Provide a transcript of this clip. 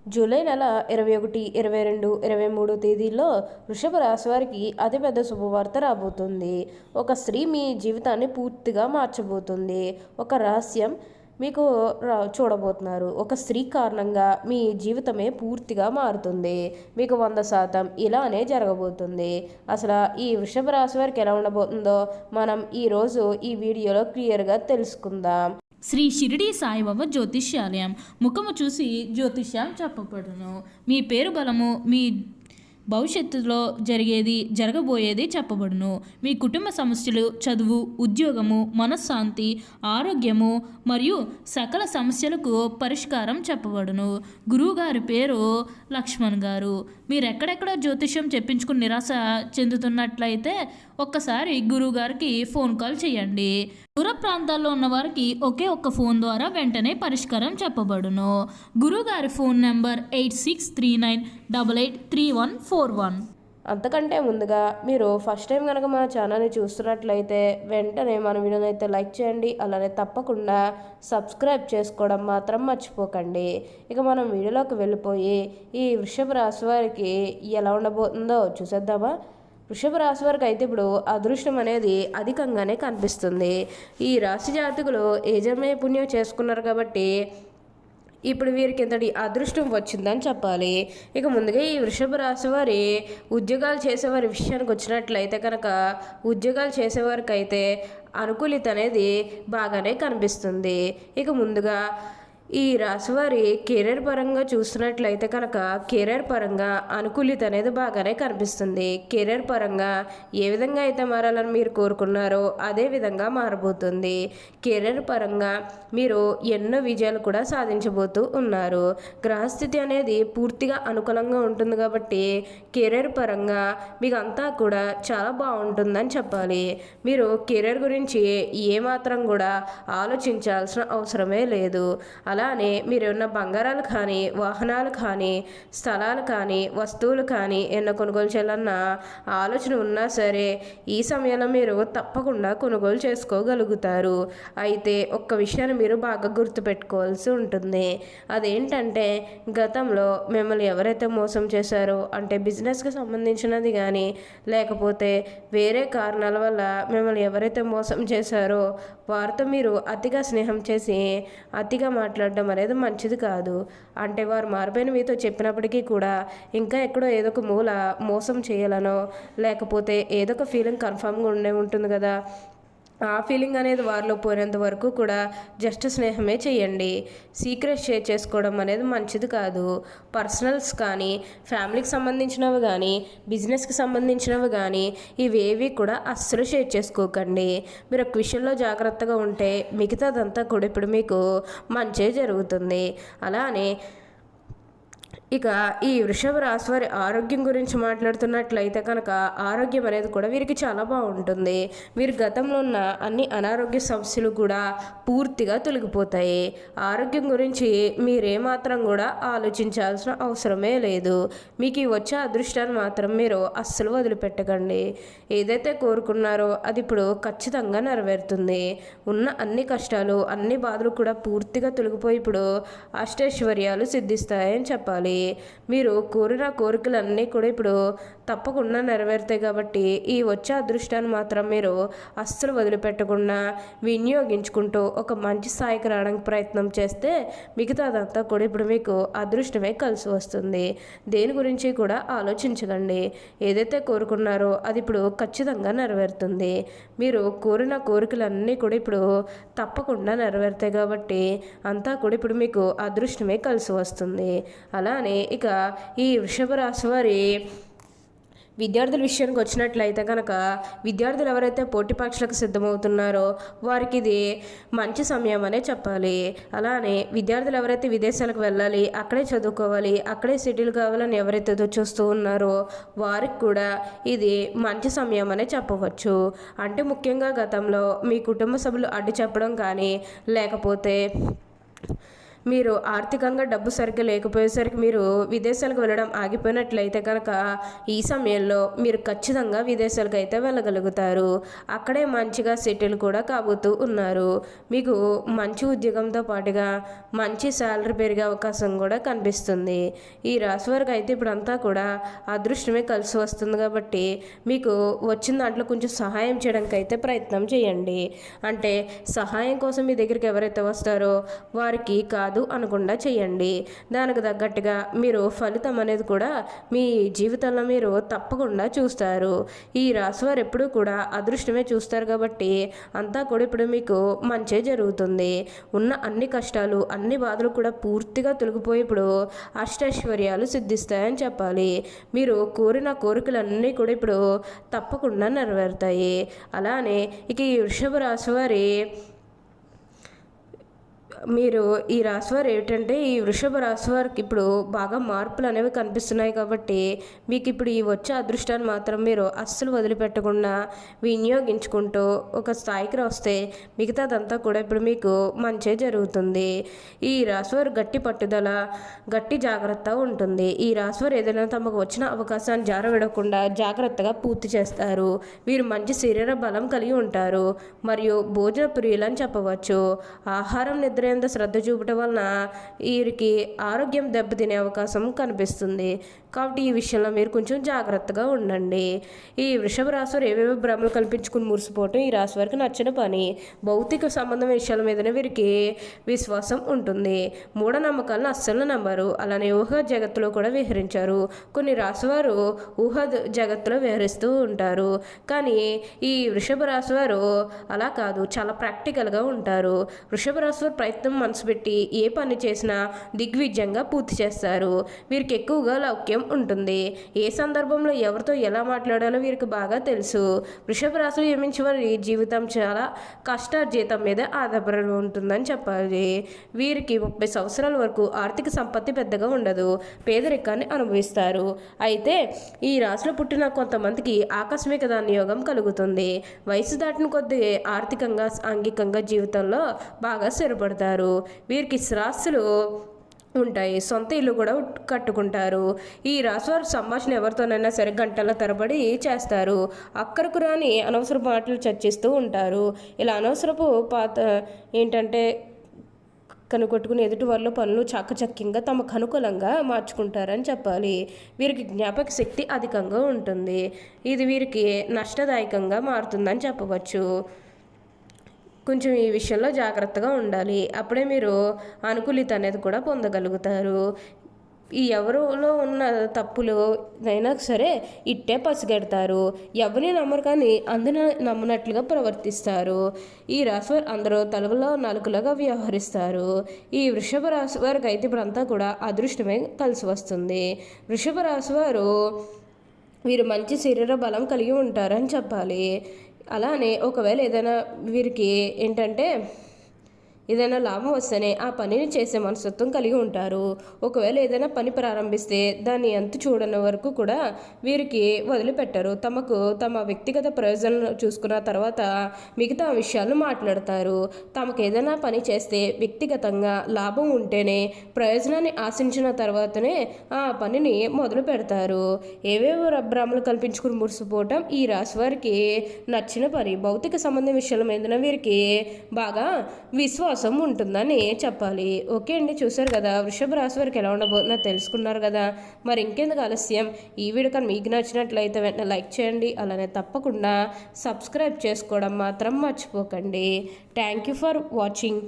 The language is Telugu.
జూలై నెల 21, 22, 23 తేదీల్లో వృషభ రాశి వారికి అతిపెద్ద శుభవార్త రాబోతుంది. ఒక స్త్రీ మీ జీవితాన్ని పూర్తిగా మార్చబోతుంది. ఒక రహస్యం మీకు చూడబోతున్నారు. ఒక స్త్రీ కారణంగా మీ జీవితమే పూర్తిగా మారుతుంది. మీకు 100% ఇలానే జరగబోతుంది. అసలు ఈ వృషభ రాశి వారికి ఎలా ఉండబోతుందో మనం ఈరోజు ఈ వీడియోలో క్లియర్గా తెలుసుకుందాం. శ్రీ షిరిడి సాయిబాబా జ్యోతిష్యాలయం. ముఖము చూసి జ్యోతిష్యం చెప్పబడును. మీ పేరు బలము, మీ భవిష్యత్తులో జరగబోయేది చెప్పబడును. మీ కుటుంబ సమస్యలు, చదువు, ఉద్యోగము, మనశ్శాంతి, ఆరోగ్యము మరియు సకల సమస్యలకు పరిష్కారం చెప్పబడును. గురువుగారి పేరు లక్ష్మణ్ గారు. మీరు ఎక్కడెక్కడ జ్యోతిష్యం చెప్పించుకుని నిరాశ చెందుతున్నట్లయితే ఒక్కసారి గురువుగారికి ఫోన్ కాల్ చేయండి. దూర ప్రాంతాల్లో ఉన్న వారికి ఒక్క ఫోన్ ద్వారా వెంటనే పరిష్కారం చెప్పబడును. గురువుగారి ఫోన్ నెంబర్ 8639883141. అంతకంటే ముందుగా మీరు ఫస్ట్ టైం కనుక మా ఛానల్ని చూస్తున్నట్లయితే వెంటనే మన వీడియోని అయితే లైక్ చేయండి. అలానే తప్పకుండా సబ్స్క్రైబ్ చేసుకోవడం మాత్రం మర్చిపోకండి. ఇక మనం వీడియోలోకి వెళ్ళిపోయి ఈ వృషభ రాశి వారికి ఎలా ఉండబోతుందో చూసేద్దామా. వృషభ రాశి వారికి అయితే ఇప్పుడు అదృష్టం అనేది అధికంగానే కనిపిస్తుంది. ఈ రాశి జాతకులు ఏజమే పుణ్యం చేసుకున్నారు కాబట్టి ఇప్పుడు వీరికి ఇంతటి అదృష్టం వచ్చిందని చెప్పాలి. ఇక ముందుగా ఈ వృషభ రాశి వారి ఉద్యోగాలు చేసేవారి విషయానికి వచ్చినట్లయితే కనుక ఉద్యోగాలు చేసేవారికి అయితే అనుకూలిత అనేది బాగానే కనిపిస్తుంది. ఇక ముందుగా ఈ రాశివారి కెరీర్ పరంగా చూసినట్లయితే కనుక కెరీర్ పరంగా అనుకూలిత అనేది బాగానే కనిపిస్తుంది. కెరీర్ పరంగా ఏ విధంగా అయితే మారాలని మీరు కోరుకున్నారో అదే విధంగా మారబోతుంది. కెరీర్ పరంగా మీరు ఎన్నో విజయాలు కూడా సాధించబోతూ ఉన్నారు. గ్రహస్థితి అనేది పూర్తిగా అనుకూలంగా ఉంటుంది కాబట్టి కెరీర్ పరంగా మీకు అంతా కూడా చాలా బాగుంటుందని చెప్పాలి. మీరు కెరీర్ గురించి ఏమాత్రం కూడా ఆలోచించాల్సిన అవసరమే లేదు. అలానే మీరున్న బంగారాలు కానీ, వాహనాలు కానీ, స్థలాలు కానీ, వస్తువులు కానీ ఎన్నో కొనుగోలు చేయాలన్న ఆలోచన ఉన్నా సరే ఈ సమయంలో మీరు తప్పకుండా కొనుగోలు చేసుకోగలుగుతారు. అయితే ఒక్క విషయాన్ని మీరు బాగా గుర్తుపెట్టుకోవాల్సి ఉంటుంది. అదేంటంటే గతంలో మిమ్మల్ని ఎవరైతే మోసం చేశారో, అంటే బిజినెస్కి సంబంధించినది కానీ లేకపోతే వేరే కారణాల వల్ల మిమ్మల్ని ఎవరైతే మోసం చేశారో వారితో మీరు అతిగా స్నేహం చేసి అతిగా మాట్లాడడం అనేది మంచిది కాదు. అంటే వారు మారిపోయిన మీతో చెప్పినప్పటికీ కూడా ఇంకా ఎక్కడో ఏదో ఒక మూల మోసం చేయాలనో లేకపోతే ఏదో ఒక ఫీలింగ్ కన్ఫామ్గా ఉంటుంది కదా, ఆ ఫీలింగ్ అనేది వారిలో పోయినంత వరకు కూడా జస్ట్ స్నేహమే చేయండి. సీక్రెట్ షేర్ చేసుకోవడం అనేది మంచిది కాదు. పర్సనల్స్ కానీ, ఫ్యామిలీకి సంబంధించినవి కానీ, బిజినెస్కి సంబంధించినవి కానీ ఇవేవి కూడా అస్సలు షేర్ చేసుకోకండి. మీరు ఒక విషయంలో జాగ్రత్తగా ఉంటే మిగతాదంతా కూడా ఇప్పుడు మీకు మంచే జరుగుతుంది. అలానే ఇక ఈ వృషభ రాశి వారి ఆరోగ్యం గురించి మాట్లాడుతున్నట్లయితే కనుక ఆరోగ్యం అనేది కూడా వీరికి చాలా బాగుంటుంది. వీరి గతంలో ఉన్న అన్ని అనారోగ్య సమస్యలు కూడా పూర్తిగా తొలగిపోతాయి. ఆరోగ్యం గురించి మీరేమాత్రం కూడా ఆలోచించాల్సిన అవసరమే లేదు. మీకు ఈ వచ్చే అదృష్టాన్ని మాత్రం మీరు అస్సలు వదిలిపెట్టకండి. ఏదైతే కోరుకున్నారో అది ఇప్పుడు ఖచ్చితంగా నెరవేరుతుంది. ఉన్న అన్ని కష్టాలు, అన్ని బాధలు కూడా పూర్తిగా తొలగిపోయి ఇప్పుడు అష్టైశ్వర్యాలు సిద్ధిస్తాయని చెప్పాలి. మీరు కోరిన కోరికలన్నీ కూడా ఇప్పుడు తప్పకుండా నెరవేరుతాయి కాబట్టి ఈ వచ్చే అదృష్టాన్ని మాత్రం మీరు అస్సలు వదిలిపెట్టకుండా వినియోగించుకుంటూ ఒక మంచి స్థాయికి రావడానికి ప్రయత్నం చేస్తే మిగతాదంతా కూడా ఇప్పుడు మీకు అదృష్టమే కలిసి వస్తుంది. దేని గురించి కూడా ఆలోచించకండి. ఏదైతే కోరుకున్నారో అది ఇప్పుడు ఖచ్చితంగా నెరవేరుతుంది. మీరు కోరిన కోరికలన్నీ కూడా ఇప్పుడు తప్పకుండా నెరవేరుతాయి కాబట్టి అంతా కూడా ఇప్పుడు మీకు అదృష్టమే కలిసి వస్తుంది. అలానే ఇక ఈ వృషభ రాశి వారి విద్యార్థుల విషయానికి వచ్చినట్లయితే కనుక విద్యార్థులు ఎవరైతే పోటీ పరీక్షలకు సిద్ధమవుతున్నారో వారికి ఇది మంచి సమయం అనే చెప్పాలి. అలానే విద్యార్థులు ఎవరైతే విదేశాలకు వెళ్ళాలి, అక్కడే చదువుకోవాలి, అక్కడే సెటిల్ కావాలని ఎవరైతే చూస్తూ ఉన్నారో వారికి కూడా ఇది మంచి సమయం అనే చెప్పవచ్చు. అంటే ముఖ్యంగా గతంలో మీ కుటుంబ సభ్యులు అడ్డు చెప్పడం కానీ లేకపోతే మీరు ఆర్థికంగా డబ్బు సరిగ్గా లేకపోయేసరికి మీరు విదేశాలకు వెళ్ళడం ఆగిపోయినట్లయితే కనుక ఈ సమయంలో మీరు ఖచ్చితంగా విదేశాలకు అయితే వెళ్ళగలుగుతారు. అక్కడే మంచిగా సెటిల్ కూడా కాబోతూ ఉన్నారు. మీకు మంచి ఉద్యోగంతో పాటుగా మంచి శాలరీ పెరిగే అవకాశం కూడా కనిపిస్తుంది. ఈ రాశి వారికి అయితే ఇప్పుడంతా కూడా అదృష్టమే కలిసి వస్తుంది కాబట్టి మీకు వచ్చిన దాంట్లో కొంచెం సహాయం చేయడానికి అయితే ప్రయత్నం చేయండి. అంటే సహాయం కోసం మీ దగ్గరికి ఎవరైతే వస్తారో వారికి కాదు అనకుండా చేయండి. దానికి తగ్గట్టుగా మీరు ఫలితం అనేది కూడా మీ జీవితంలో మీరు తప్పకుండా చూస్తారు. ఈ రాశివారు ఎప్పుడూ కూడా అదృష్టమే చూస్తారు కాబట్టి అంతా కూడా ఇప్పుడు మీకు మంచే జరుగుతుంది. ఉన్న అన్ని కష్టాలు అన్ని బాధలు కూడా పూర్తిగా తొలగిపోయి ఇప్పుడు అష్టైశ్వర్యాలు సిద్ధిస్తాయని చెప్పాలి. మీరు కోరిన కోరికలన్నీ కూడా ఇప్పుడు తప్పకుండా నెరవేరుతాయి. అలానే ఇక ఈ వృషభ రాశి వారి మీరు ఈ రాశివారు ఏమిటంటే ఈ వృషభ రాశి వారికి ఇప్పుడు బాగా మార్పులు అనేవి కనిపిస్తున్నాయి కాబట్టి మీకు ఇప్పుడు ఈ వచ్చే అదృష్టాన్ని మాత్రం మీరు అస్సలు వదిలిపెట్టకుండా వినియోగించుకుంటూ ఒక స్థాయికి వస్తే మిగతాదంతా కూడా ఇప్పుడు మీకు మంచే జరుగుతుంది. ఈ రాశివారు గట్టి పట్టుదల గట్టి జాగ్రత్త ఉంటుంది. ఈ రాశివారు ఏదైనా తమకు వచ్చిన అవకాశాన్ని జారవిడకుండా జాగ్రత్తగా పూర్తి చేస్తారు. వీరు మంచి శరీర బలం కలిగి ఉంటారు మరియు భోజన ప్రియులని చెప్పవచ్చు. ఆహారం నిద్ర శ్రద్ధ చూపటం వలన వీరికి ఆరోగ్యం దెబ్బతినే అవకాశం కనిపిస్తుంది. కాబట్టి ఈ విషయంలో మీరు కొంచెం జాగ్రత్తగా ఉండండి. ఈ వృషభ రాశి వారు ఏవేవో భ్రమలు కల్పించుకుని మురిసిపోవటం ఈ రాశి వారికి నచ్చిన పని. భౌతిక సంబంధం విషయాల మీదనే వీరికి విశ్వాసం ఉంటుంది. మూఢనమ్మకాలను అస్సలు నమ్మరు. అలానే ఊహ జగత్తులో కూడా విహరించారు. కొన్ని రాశివారు ఊహ జగత్తులో విహరిస్తూ ఉంటారు. కానీ ఈ వృషభ రాశి వారు అలా కాదు, చాలా ప్రాక్టికల్గా ఉంటారు. వృషభ రాశి వారు ప్రయత్నం మనసు పెట్టి ఏ పని చేసినా దిగ్విజయంగా పూర్తి చేస్తారు. వీరికి ఎక్కువగా లౌక్యం ఉంటుంది. ఏ సందర్భంలో ఎవరితో ఎలా మాట్లాడాలో వీరికి బాగా తెలుసు. వృషభ రాశిలో జన్మించే వారి జీవితం చాలా కష్టార్జితం మీద ఆధారపడి ఉంటుందని చెప్పాలి. వీరికి 30 సంవత్సరాల వరకు ఆర్థిక సంపత్తి పెద్దగా ఉండదు. పేదరికాన్ని అనుభవిస్తారు. అయితే ఈ రాశిలో పుట్టిన కొంతమందికి ఆకస్మిక ధనయోగం కలుగుతుంది. వయసు దాటిన కొద్దీ ఆర్థికంగా సాంఘికంగా జీవితంలో బాగా స్థిరపడతారు. వీరికి శ్రాస్తులు ఉంటాయి. సొంత ఇల్లు కూడా కట్టుకుంటారు. ఈ రాశివారు సంభాషణ ఎవరితోనైనా సరే గంటల తరబడి చేస్తారు. అక్కరకు రాని అనవసర మాటలు చర్చిస్తూ ఉంటారు. ఇలా అనవసరపు ఏంటంటే కనుగొట్టుకుని ఎదుటి వాళ్ళ పనులు చాకచక్యంగా తమకు అనుకూలంగా మార్చుకుంటారని చెప్పాలి. వీరికి జ్ఞాపక శక్తి అధికంగా ఉంటుంది. ఇది వీరికి నష్టదాయకంగా మారుతుందని చెప్పవచ్చు. కొంచెం ఈ విషయంలో జాగ్రత్తగా ఉండాలి. అప్పుడే మీరు అనుకూలిత అనేది కూడా పొందగలుగుతారు. ఈ ఎవరిలో ఉన్న తప్పులు అయినా సరే ఇట్టే పసిగడతారు. ఎవరిని నమ్మరు కానీ అందున నమ్మనట్లుగా ప్రవర్తిస్తారు. ఈ రాశి వారు అందరూ తలలో నలుగులుగా వ్యవహరిస్తారు. ఈ వృషభ రాశి వారికి అయితే ఇప్పుడంతా కూడా అదృష్టమే కలిసి వస్తుంది. వృషభ రాశి వారు వీరు మంచి శరీర బలం కలిగి ఉంటారని చెప్పాలి. అలానే ఒకవేళ ఏదైనా వీరికి ఏంటంటే ఏదైనా లాభం వస్తేనే ఆ పనిని చేసే మనస్తత్వం కలిగి ఉంటారు. ఒకవేళ ఏదైనా పని ప్రారంభిస్తే దాన్ని ఎంత చూడని వరకు కూడా వీరికి వదిలిపెట్టరు. తమ వ్యక్తిగత ప్రయోజనాలను చూసుకున్న తర్వాత మిగతా విషయాలు మాట్లాడతారు. తమకు ఏదైనా పని చేస్తే వ్యక్తిగతంగా లాభం ఉంటేనే ప్రయోజనాన్ని ఆశించిన తర్వాతనే ఆ పనిని మొదలు పెడతారు. ఏవేవో భ్రమలు కల్పించుకుని మురిసిపోవటం ఈ రాశి వారికి నచ్చిన పని. భౌతిక సంబంధం విషయాల మీద వీరికి బాగా విశ్వాసం ఉంటుందని చెప్పాలి. ఓకే అండి, చూసారు కదా వృషభ రాశి వారికి ఎలా ఉండబోతుందో తెలుసుకున్నారు కదా. మరి ఇంకెందుకు ఆలస్యం, ఈ వీడియో కానీ మీకు నచ్చినట్లయితే వెంటనే లైక్ చేయండి. అలానే తప్పకుండా సబ్స్క్రైబ్ చేసుకోవడం మాత్రం మర్చిపోకండి. Thank you for watching.